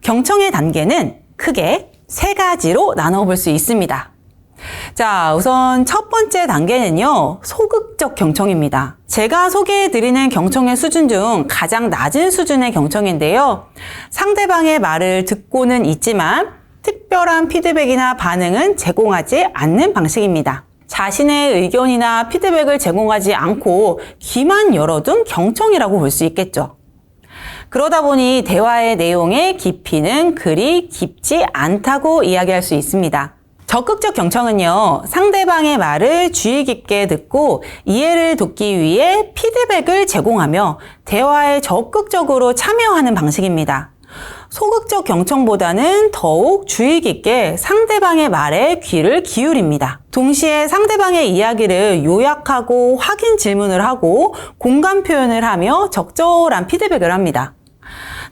경청의 단계는 크게 3가지로 나눠볼 수 있습니다. 자, 우선 첫 번째 단계는요, 소극적 경청입니다. 제가 소개해드리는 경청의 수준 중 가장 낮은 수준의 경청인데요. 상대방의 말을 듣고는 있지만 특별한 피드백이나 반응은 제공하지 않는 방식입니다. 자신의 의견이나 피드백을 제공하지 않고 귀만 열어둔 경청이라고 볼 수 있겠죠. 그러다 보니 대화의 내용의 깊이는 그리 깊지 않다고 이야기할 수 있습니다. 적극적 경청은요, 상대방의 말을 주의 깊게 듣고 이해를 돕기 위해 피드백을 제공하며 대화에 적극적으로 참여하는 방식입니다. 소극적 경청보다는 더욱 주의 깊게 상대방의 말에 귀를 기울입니다. 동시에 상대방의 이야기를 요약하고 확인 질문을 하고 공감 표현을 하며 적절한 피드백을 합니다.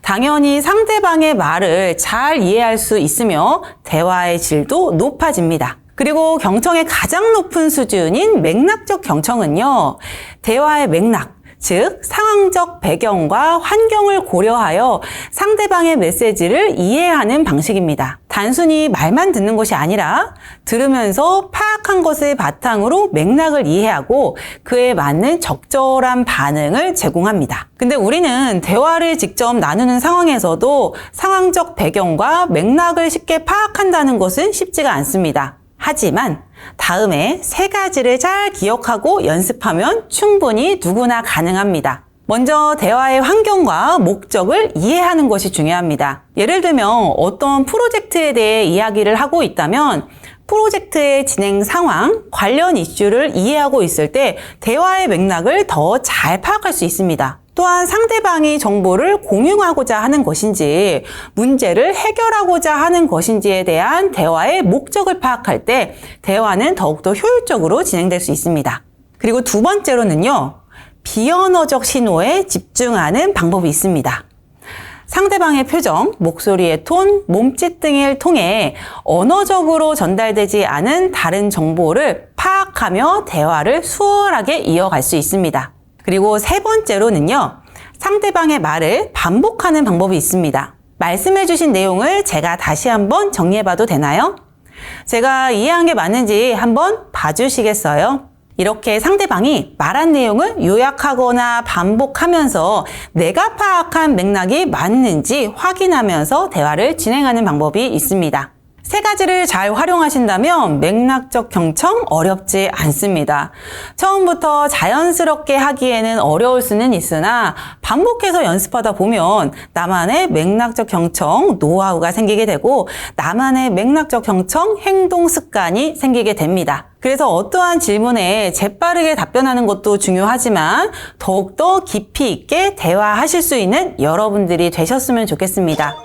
당연히 상대방의 말을 잘 이해할 수 있으며 대화의 질도 높아집니다. 그리고 경청의 가장 높은 수준인 맥락적 경청은요, 대화의 맥락, 즉 상황적 배경과 환경을 고려하여 상대방의 메시지를 이해하는 방식입니다. 단순히 말만 듣는 것이 아니라 들으면서 파악한 것을 바탕으로 맥락을 이해하고 그에 맞는 적절한 반응을 제공합니다. 근데 우리는 대화를 직접 나누는 상황에서도 상황적 배경과 맥락을 쉽게 파악한다는 것은 쉽지가 않습니다. 하지만 다음에 3가지를 잘 기억하고 연습하면 충분히 누구나 가능합니다. 먼저 대화의 환경과 목적을 이해하는 것이 중요합니다. 예를 들면 어떤 프로젝트에 대해 이야기를 하고 있다면 프로젝트의 진행 상황, 관련 이슈를 이해하고 있을 때 대화의 맥락을 더 잘 파악할 수 있습니다. 또한 상대방이 정보를 공유하고자 하는 것인지 문제를 해결하고자 하는 것인지에 대한 대화의 목적을 파악할 때 대화는 더욱더 효율적으로 진행될 수 있습니다. 그리고 두 번째로는요, 비언어적 신호에 집중하는 방법이 있습니다. 상대방의 표정, 목소리의 톤, 몸짓 등을 통해 언어적으로 전달되지 않은 다른 정보를 파악하며 대화를 수월하게 이어갈 수 있습니다. 그리고 3번째로는요, 상대방의 말을 반복하는 방법이 있습니다. 말씀해주신 내용을 제가 다시 한번 정리해봐도 되나요? 제가 이해한 게 맞는지 한번 봐주시겠어요? 이렇게 상대방이 말한 내용을 요약하거나 반복하면서 내가 파악한 맥락이 맞는지 확인하면서 대화를 진행하는 방법이 있습니다. 3가지를 잘 활용하신다면 맥락적 경청 어렵지 않습니다. 처음부터 자연스럽게 하기에는 어려울 수는 있으나 반복해서 연습하다 보면 나만의 맥락적 경청 노하우가 생기게 되고 나만의 맥락적 경청 행동 습관이 생기게 됩니다. 그래서 어떠한 질문에 재빠르게 답변하는 것도 중요하지만 더욱더 깊이 있게 대화하실 수 있는 여러분들이 되셨으면 좋겠습니다.